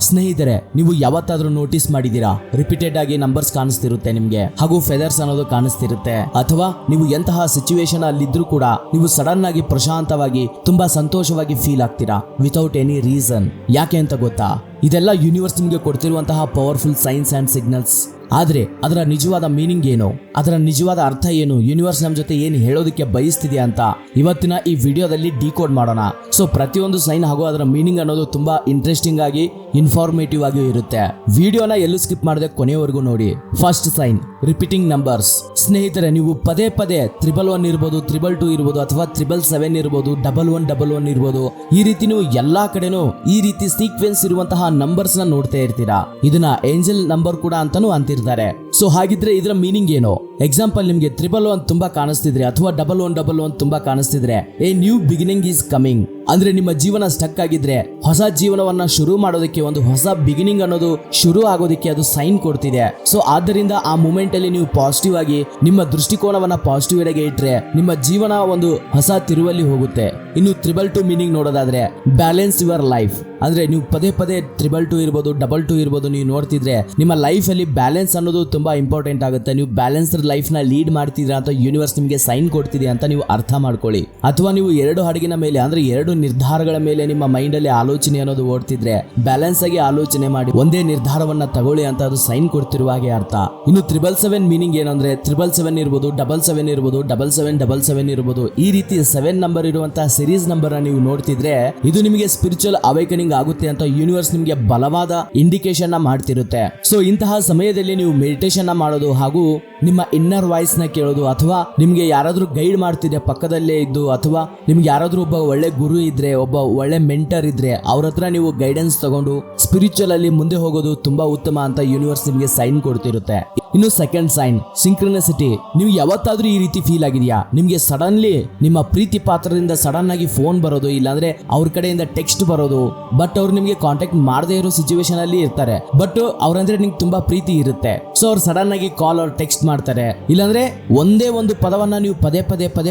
ಸ್ನೇಹಿತರೆ, ನೀವು ಯಾವತ್ತಾದ್ರೂ ನೋಟಿಸ್ ಮಾಡಿದೀರಾ, ರಿಪೀಟೆಡ್ ಆಗಿ ನಂಬರ್ಸ್ ಕಾಣಿಸ್ತಿರುತ್ತೆ ನಿಮ್ಗೆ, ಹಾಗೂ ಫೆದರ್ಸ್ ಅನ್ನೋದು ಕಾಣಿಸ್ತಿರುತ್ತೆ. ಅಥವಾ ನೀವು ಎಂತಹ ಸಿಚುವೇಶನ್ ಅಲ್ಲಿ ಇದ್ರೂ ಕೂಡ ನೀವು ಸಡನ್ ಆಗಿ ಪ್ರಶಾಂತವಾಗಿ ತುಂಬಾ ಸಂತೋಷವಾಗಿ ಫೀಲ್ ಆಗ್ತೀರಾ ವಿತೌಟ್ ಎನಿ ರೀಸನ್. ಯಾಕೆ ಅಂತ ಗೊತ್ತಾ? ಇದೆಲ್ಲ ಯೂನಿವರ್ಸ್ ನಿಮ್ಗೆ ಕೊಡ್ತಿರುವಂತಹ ಪವರ್ಫುಲ್ ಸೈನ್ಸ್ ಅಂಡ್ ಸಿಗ್ನಲ್ಸ್. ಆದ್ರೆ ಅದರ ನಿಜವಾದ ಮೀನಿಂಗ್ ಏನು, ಅದರ ನಿಜವಾದ ಅರ್ಥ ಏನು, ಯೂನಿವರ್ಸ್ ನಮ್ ಜೊತೆ ಏನು ಹೇಳೋದಕ್ಕೆ ಬಯಸ್ತಿದೆ ಅಂತ ಇವತ್ತಿನ ಈ ವಿಡಿಯೋದಲ್ಲಿ ಡಿಕೋಡ್ ಮಾಡೋಣ. ಸೊ ಪ್ರತಿಯೊಂದು ಸೈನ್ ಹಾಗೂ ಅದರ ಮೀನಿಂಗ್ ಅನ್ನೋದು ತುಂಬಾ ಇಂಟ್ರೆಸ್ಟಿಂಗ್ ಆಗಿ ಇನ್ಫಾರ್ಮೇಟಿವ್ ಆಗಿ ಇರುತ್ತೆ. ವಿಡಿಯೋನ ಎಲ್ಲೂ ಸ್ಕಿಪ್ ಮಾಡದೆ ಕೊನೆಯವರೆಗೂ ನೋಡಿ. First sign, repeating numbers. ಸ್ನೇಹಿತರೆ, ನೀವು ಪದೇ ಪದೇ 111 ಇರ್ಬೋದು, 222 ಇರ್ಬೋದು, ಅಥವಾ 777 ಇರ್ಬೋದು, 1111 ಇರ್ಬೋದು, ಈ ರೀತಿ ನೀವು ಎಲ್ಲಾ ಕಡೆನೂ ಈ ರೀತಿ ಸೀಕ್ವೆನ್ಸ್ ಇರುವಂತಹ ನಂಬರ್ಸ್ ನ ನೋಡ್ತಾ ಇರ್ತೀರಾ. ಇದನ್ನ ಏಂಜಲ್ ನಂಬರ್ ಕೂಡ ಅಂತಾನೂ ಅಂತಿರ್ತಾರೆ. ಸೊ ಹಾಗಿದ್ರೆ ಇದರ ಮೀನಿಂಗ್ ಏನು? ಎಕ್ಸಾಂಪಲ್, ನಿಮ್ಗೆ 111 ತುಂಬಾ ಕಾಣಿಸ್ತಿದ್ರೆ ಅಥವಾ 1111 ತುಂಬಾ ಕಾಣಿಸ್ತಿದ್ರೆ, a new beginning is coming. ಅಂದ್ರೆ ನಿಮ್ಮ ಜೀವನ ಸ್ಟಕ್ ಆಗಿದ್ರೆ ಹೊಸ ಜೀವನವನ್ನ ಶುರು ಮಾಡೋದಕ್ಕೆ, ಒಂದು ಹೊಸ ಬಿಗಿನಿಂಗ್ ಅನ್ನೋದು ಶುರು ಆಗೋದಕ್ಕೆ ಅದು ಸೈನ್ ಕೊಡ್ತಿದೆ. ಸೊ ಆದ್ದರಿಂದ ಆ ಮೂಮೆಂಟ್ ಅಲ್ಲಿ ನೀವು ಪಾಸಿಟಿವ್ ಆಗಿ ನಿಮ್ಮ ದೃಷ್ಟಿಕೋನವನ್ನ ಪಾಸಿಟಿವ್ ಎಡೆಗೆ ಇಟ್ರೆ ನಿಮ್ಮ ಜೀವನ ಒಂದು ಹೊಸ ತಿರುವಲ್ಲಿ ಹೋಗುತ್ತೆ. ಇನ್ನು 222 ಮೀನಿಂಗ್ ನೋಡೋದಾದ್ರೆ, ಬ್ಯಾಲೆನ್ಸ್ ಯುವರ್ ಲೈಫ್. ಅಂದ್ರೆ ನೀವು ಪದೇ ಪದೇ 222 ಇರ್ಬೋದು, 22 ಇರ್ಬೋದು, ನೀವು ನೋಡ್ತಿದ್ರೆ ನಿಮ್ಮ ಲೈಫ್ ಅಲ್ಲಿ ಬ್ಯಾಲೆನ್ಸ್ ಅನ್ನೋದು ತುಂಬಾ ಇಂಪಾರ್ಟೆಂಟ್ ಆಗುತ್ತೆ. ನೀವು ಬ್ಯಾಲೆನ್ಸ್ಡ್ ಲೈಫ್ ನ ಲೀಡ್ ಮಾಡ್ತಿದ್ರ ಅಂತ ಯೂನಿವರ್ಸ್ ನಿಮಗೆ ಸೈನ್ ಕೊಡ್ತಿದೆ ಅಂತ ನೀವು ಅರ್ಥ ಮಾಡ್ಕೊಳ್ಳಿ. ಅಥವಾ ನೀವು 2 ಹಡಗಿನ ಮೇಲೆ, ಅಂದ್ರೆ 2 ನಿರ್ಧಾರಗಳ ಮೇಲೆ ನಿಮ್ಮ ಮೈಂಡ್ ಅಲ್ಲಿ ಆಲೋಚನೆ ಅನ್ನೋದು ಓಡ್ತಿದ್ರೆ ಬ್ಯಾಲೆನ್ಸ್ ಆಗಿ ಆಲೋಚನೆ ಮಾಡಿ ಒಂದೇ ನಿರ್ಧಾರವನ್ನ ತಗೊಳ್ಳಿ ಅಂತ ಅದು ಸೈನ್ ಕೊಡ್ತಿರುವ ಹಾಗೆ ಅರ್ಥ. ಇನ್ನು 777 ಮೀನಿಂಗ್ ಏನಂದ್ರೆ, 777 ಇರ್ಬೋದು, 77 ಇರ್ಬೋದು, 7777 ಇರ್ಬೋದು, ಈ ರೀತಿ 7 ನಂಬರ್ ಇರುವಂತಹ ಸಿರೀಸ್ ನಂಬರ್ ನೀವು ನೋಡ್ತಿದ್ರೆ ಇದು ನಿಮಗೆ ಸ್ಪಿರಿಚುವಲ್ ಅವೇಕನಿಂಗ್ ಆಗುತ್ತೆ ಅಂತ ಯೂನಿವರ್ಸ್ ನಿಮಗೆ ಬಲವಾದ ಇಂಡಿಕೇಶನ್ ನ ಮಾಡ್ತಿರುತ್ತೆ. ಸೊ ಇಂತಹ ಸಮಯದಲ್ಲಿ ನೀವು ಮೆಡಿಟೇಷನ್ ಮಾಡೋದು ಹಾಗೂ ನಿಮ್ಮ ಇನ್ನರ್ ವಾಯ್ಸ್ ನ ಕೇಳೋದು, ಅಥವಾ ನಿಮ್ಗೆ ಯಾರಾದ್ರೂ ಗೈಡ್ ಮಾಡ್ತಿದ್ರೆ ಪಕ್ಕದಲ್ಲೇ ಇದ್ದು, ಅಥವಾ ನಿಮ್ಗೆ ಯಾರಾದ್ರೂ ಒಬ್ಬ ಒಳ್ಳೆ ಗುರು ಇದ್ರೆ, ಒಬ್ಬ ಒಳ್ಳೆ ಮೆಂಟರ್ ಇದ್ರೆ ಅವ್ರ ಹತ್ರ ನೀವು ಗೈಡೆನ್ಸ್ ತಗೊಂಡು ಸ್ಪಿರಿಚುವಲ್ ಅಲ್ಲಿ ಮುಂದೆ ಹೋಗೋದು ತುಂಬಾ ಉತ್ತಮ ಅಂತ ಯೂನಿವರ್ಸ್ ನಿಮಗೆ ಸೈನ್ ಕೊಡ್ತಿರುತ್ತೆ. ಇನ್ನು ಸೆಕೆಂಡ್ ಸೈನ್, ಸಿಂಕ್ರನಿಸಿಟಿ. ನೀವು ಯಾವತ್ತಾದ್ರೂ ಈ ರೀತಿ ಫೀಲ್ ಆಗಿದೆಯಾ? ನಿಮ್ಗೆ ಸಡನ್ಲಿ ನಿಮ್ಮ ಪ್ರೀತಿ ಪಾತ್ರದಿಂದ ಸಡನ್ ಆಗಿ ಫೋನ್ ಬರೋದು, ಇಲ್ಲಾಂದ್ರೆ ಅವ್ರ ಕಡೆಯಿಂದ ಟೆಕ್ಸ್ಟ್ ಬರೋದು, ಬಟ್ ಅವ್ರು ನಿಮ್ಗೆ ಕಾಂಟ್ಯಾಕ್ಟ್ ಮಾಡದೇ ಇರೋ ಸಿಚುವೇಶನ್ ಅಲ್ಲಿ ಇರ್ತಾರೆ, ಬಟ್ ಅವ್ರಂದ್ರೆ ನಿಮ್ಗೆ ತುಂಬಾ ಪ್ರೀತಿ ಇರುತ್ತೆ. ಸೊ ಅವ್ರು ಸಡನ್ ಆಗಿ ಕಾಲ್ ಅವ್ರು ಟೆಕ್ಸ್ಟ್ ಮಾಡ್ತಾರೆ, ಇಲ್ಲಾಂದ್ರೆ ಒಂದೇ ಒಂದು ಪದವನ್ನ ನೀವು ಪದೇ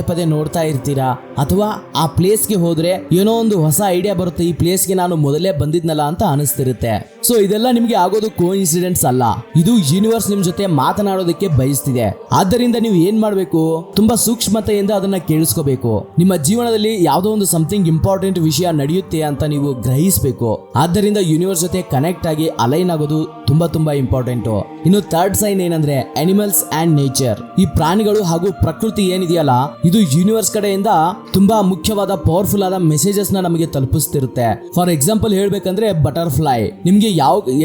ಪದೇ ನೋಡ್ತಾ ಇರ್ತೀರಾ. ಅಥವಾ ಆ ಪ್ಲೇಸ್ಗೆ ಹೋದ್ರೆ ಏನೋ ಒಂದು ಹೊಸ ಐಡಿಯಾ ಬರುತ್ತೆ, ಈ ಪ್ಲೇಸ್ಗೆ ನಾನು ಮೊದಲೇ ಬಂದಿದ್ನಲ್ಲ ಅಂತ ಅನಿಸ್ತಿರುತ್ತೆ. ಸೊ ಇದೆಲ್ಲ ನಿಮ್ಗೆ ಆಗೋದು ಕೋಇನ್ಸಿಡೆಂಟ್ಸ್ ಅಲ್ಲ, ಇದು ಯೂನಿವರ್ಸ್ ನಿಮ್ ಜೊತೆ ಮಾತನಾಡೋದಕ್ಕೆ ಬಯಸ್ತಿದೆ. ಆದ್ದರಿಂದ ನೀವು ಏನ್ ಮಾಡ್ಬೇಕು, ತುಂಬಾ ಸೂಕ್ಷ್ಮತೆಯಿಂದ ಅದನ್ನ ಕೇಳಿಸ್ಕೋಬೇಕು. ನಿಮ್ಮ ಜೀವನದಲ್ಲಿ ಯಾವುದೋ ಒಂದು ಸಮಥಿಂಗ್ ಇಂಪಾರ್ಟೆಂಟ್ ವಿಷಯ ನಡೆಯುತ್ತೆ ಅಂತ ನೀವು ಗ್ರಹಿಸಬೇಕು. ಆದ್ದರಿಂದ ಯೂನಿವರ್ಸ್ ಜೊತೆ ಕನೆಕ್ಟ್ ಆಗಿ ಅಲೈನ್ ಆಗೋದು ತುಂಬಾ ಇಂಪಾರ್ಟೆಂಟ್. ಇನ್ನು ಥರ್ಡ್ ಸೈನ್ ಏನಂದ್ರೆ, ಅನಿಮಲ್ಸ್ ಅಂಡ್ ನೇಚರ್. ಈ ಪ್ರಾಣಿಗಳು ಹಾಗೂ ಪ್ರಕೃತಿ ಏನಿದೆಯಲ್ಲ, ಇದು ಯೂನಿವರ್ಸ್ ಕಡೆಯಿಂದ ತುಂಬಾ ಮುಖ್ಯವಾದ ಪವರ್ಫುಲ್ ಆದ ಮೆಸೇಜಸ್ ನ ನಮಗೆ ತಲುಪಿಸ್ತಿರುತ್ತೆ. ಫಾರ್ ಎಕ್ಸಾಂಪಲ್ ಹೇಳ್ಬೇಕಂದ್ರೆ, ಬಟರ್ಫ್ಲೈ. ನಿಮ್ಗೆ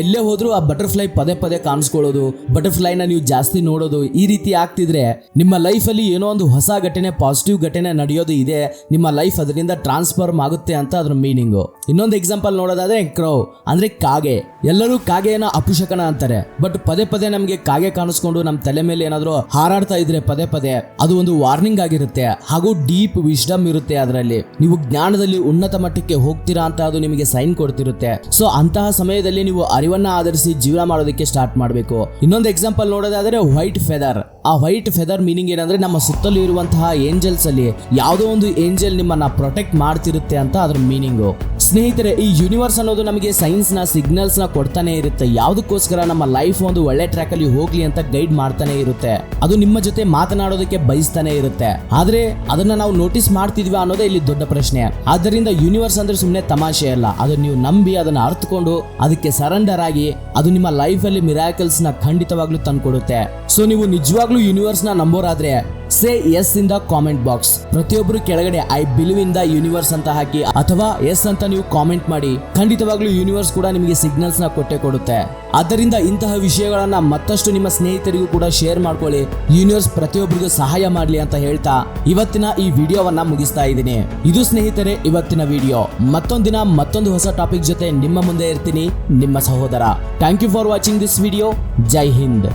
ಎಲ್ಲೇ ಹೋದ್ರೂ ಆ ಬಟರ್ಫ್ಲೈ ಪದೇ ಕಾಣಿಸ್ಕೊಳ್ಳೋದು, ಬಟರ್ಫ್ಲೈ ನ ನೀವು ಜಾಸ್ತಿ ನೋಡೋದು, ಈ ರೀತಿ ಆಗ್ತಿದ್ರೆ ನಿಮ್ಮ ಲೈಫ್ ಅಲ್ಲಿ ಏನೋ ಒಂದು ಹೊಸ ಘಟನೆ, ಪಾಸಿಟಿವ್ ಘಟನೆ ನಡೆಯೋದು ಇದೆ, ನಿಮ್ಮ ಲೈಫ್ ಅದರಿಂದ ಟ್ರಾನ್ಸ್ಫಾರ್ಮ್ ಆಗುತ್ತೆ ಅಂತ ಅದ್ರ ಮೀನಿಂಗ್. ಇನ್ನೊಂದು ಎಕ್ಸಾಂಪಲ್ ನೋಡೋದಾದ್ರೆ, ಕ್ರೌ ಅಂದ್ರೆ ಕಾಗೆ. ಎಲ್ಲರೂ ಕಾಗೆಯನ್ನ ಅಪಶಕನ ಅಂತಾರೆ, ಬಟ್ ಪದೇ ನಮ್ಗೆ ಕಾಗೆ ಕಾಣಿಸ್ಕೊಂಡು ನಮ್ಮ ತಲೆ ಮೇಲೆ ಏನಾದ್ರೂ ಹಾರಾಡ್ತಾ ಇದ್ರೆ ಪದೇ ಅದು ಒಂದು ವಾರ್ನಿಂಗ್ ಆಗಿರುತ್ತೆ, ಹಾಗೂ ಡೀಪ್ ವಿಶ್ಡಮ್ ಇರುತ್ತೆ. ಅದರಲ್ಲಿ ನೀವು ಜ್ಞಾನದಲ್ಲಿ ಉನ್ನತ ಮಟ್ಟಕ್ಕೆ ಹೋಗ್ತೀರಾ ಅಂತ ಅದು ನಿಮಗೆ ಸೈನ್ ಕೊಡ್ತಿರುತ್ತೆ. ಸೊ ಅಂತಹ ಸಮಯದಲ್ಲಿ ನೀವು ಅರಿವನ್ನ ಆಧರಿಸಿ ಜೀವನ ಮಾಡೋದಕ್ಕೆ ಸ್ಟಾರ್ಟ್ ಮಾಡಬೇಕು. ಇನ್ನೊಂದು ಎಕ್ಸಾಂಪಲ್ ನೋಡೋದಾದ್ರೆ, ವೈಟ್ ಫೆದರ್. ಆ ವೈಟ್ ಫೆದರ್ ಮೀನಿಂಗ್ ಏನಂದ್ರೆ, ನಮ್ಮ ಸುತ್ತಲೂ ಇರುವಂತಹ ಏಂಜಲ್ಸ್ ಅಲ್ಲಿ ಯಾವುದೋ ಒಂದು ಏಂಜಲ್ ನಿಮ್ಮನ್ನ ಪ್ರೊಟೆಕ್ಟ್ ಮಾಡ್ತಿರುತ್ತೆ ಅಂತ ಅದ್ರ ಮೀನಿಂಗು. ಸ್ನೇಹಿತರೆ, ಈ ಯೂನಿವರ್ಸ್ ಅನ್ನೋದು ನಮಗೆ ಸೈನ್ಸ್ ನ ಸಿಗ್ನಲ್ಸ್ ನ ಕೊಡ್ತಾನೆ ಇರುತ್ತೆ. ಯಾವುದಕ್ಕೋಸ್ಕರ ನಮ್ಮ ಲೈಫ್ ಒಂದು ಒಳ್ಳೆ ಟ್ರ್ಯಾಕ್ ಅಲ್ಲಿ ಹೋಗ್ಲಿ ಅಂತ ಗೈಡ್ ಮಾಡ್ತಾನೆ ಇರುತ್ತೆ. ಅದು ನಿಮ್ಮ ಜೊತೆ ಮಾತನಾಡೋದಕ್ಕೆ ಬಯಸ್ತಾನೆ ಇರುತ್ತೆ. ಆದ್ರೆ ಅದನ್ನ ನಾವು ನೋಟಿಸ್ ಮಾಡ್ತಿದ್ವಿ ಅನ್ನೋದೇ ಇಲ್ಲಿ ದೊಡ್ಡ ಪ್ರಶ್ನೆ. ಆದ್ದರಿಂದ ಯೂನಿವರ್ಸ್ ಅಂದ್ರೆ ಸುಮ್ಮನೆ ತಮಾಷೆ ಅಲ್ಲ, ಅದನ್ನ ನೀವು ನಂಬಿ ಅದನ್ನ ಅರ್ಥಕೊಂಡು ಅದಕ್ಕೆ ಸರೆಂಡರ್ ಆಗಿ ಅದು ನಿಮ್ಮ ಲೈಫ್ ಅಲ್ಲಿ ಮಿರಾಕಲ್ಸ್ ನ ಖಂಡಿತವಾಗ್ಲೂ ತಂದ್ಕೊಡುತ್ತೆ. ಸೊ ನೀವು ನಿಜವಾಗ್ಲೂ ಯೂನಿವರ್ಸ್ ನ ನಂಬೋರಾದ್ರೆ say yes in the comment box. ಪ್ರತಿಯೊಬ್ಬರು ಕೆಳಗಡೆ I believe in the universe ಅಂತ ಹಾಕಿ, ಅಥವಾ ಎಸ್ ಅಂತ ನೀವು ಕಾಮೆಂಟ್ ಮಾಡಿ. ಖಂಡಿತವಾಗ್ಲೂ ಯೂನಿವರ್ಸ್ ಕೂಡ ನಿಮಗೆ ಸಿಗ್ನಲ್ಸ್ ನ ಕೊಡುತ್ತೆ. ಆದ್ದರಿಂದ ಇಂತಹ ವಿಷಯಗಳನ್ನ ಮತ್ತಷ್ಟು ನಿಮ್ಮ ಸ್ನೇಹಿತರಿಗೂ ಕೂಡ ಶೇರ್ ಮಾಡ್ಕೊಳ್ಳಿ. ಯೂನಿವರ್ಸ್ ಪ್ರತಿಯೊಬ್ಬರಿಗೂ ಸಹಾಯ ಮಾಡ್ಲಿ ಅಂತ ಹೇಳ್ತಾ ಇವತ್ತಿನ ಈ ವಿಡಿಯೋವನ್ನ ಮುಗಿಸ್ತಾ ಇದ್ದೀನಿ. ಇದು ಸ್ನೇಹಿತರೆ ಇವತ್ತಿನ ವಿಡಿಯೋ. ಮತ್ತೊಂದು ದಿನ ಮತ್ತೊಂದು ಹೊಸ ಟಾಪಿಕ್ ಜೊತೆ ನಿಮ್ಮ ಮುಂದೆ ಇರ್ತೀನಿ, ನಿಮ್ಮ ಸಹೋದರ. Thank you for watching this video. ಜೈ ಹಿಂದ್.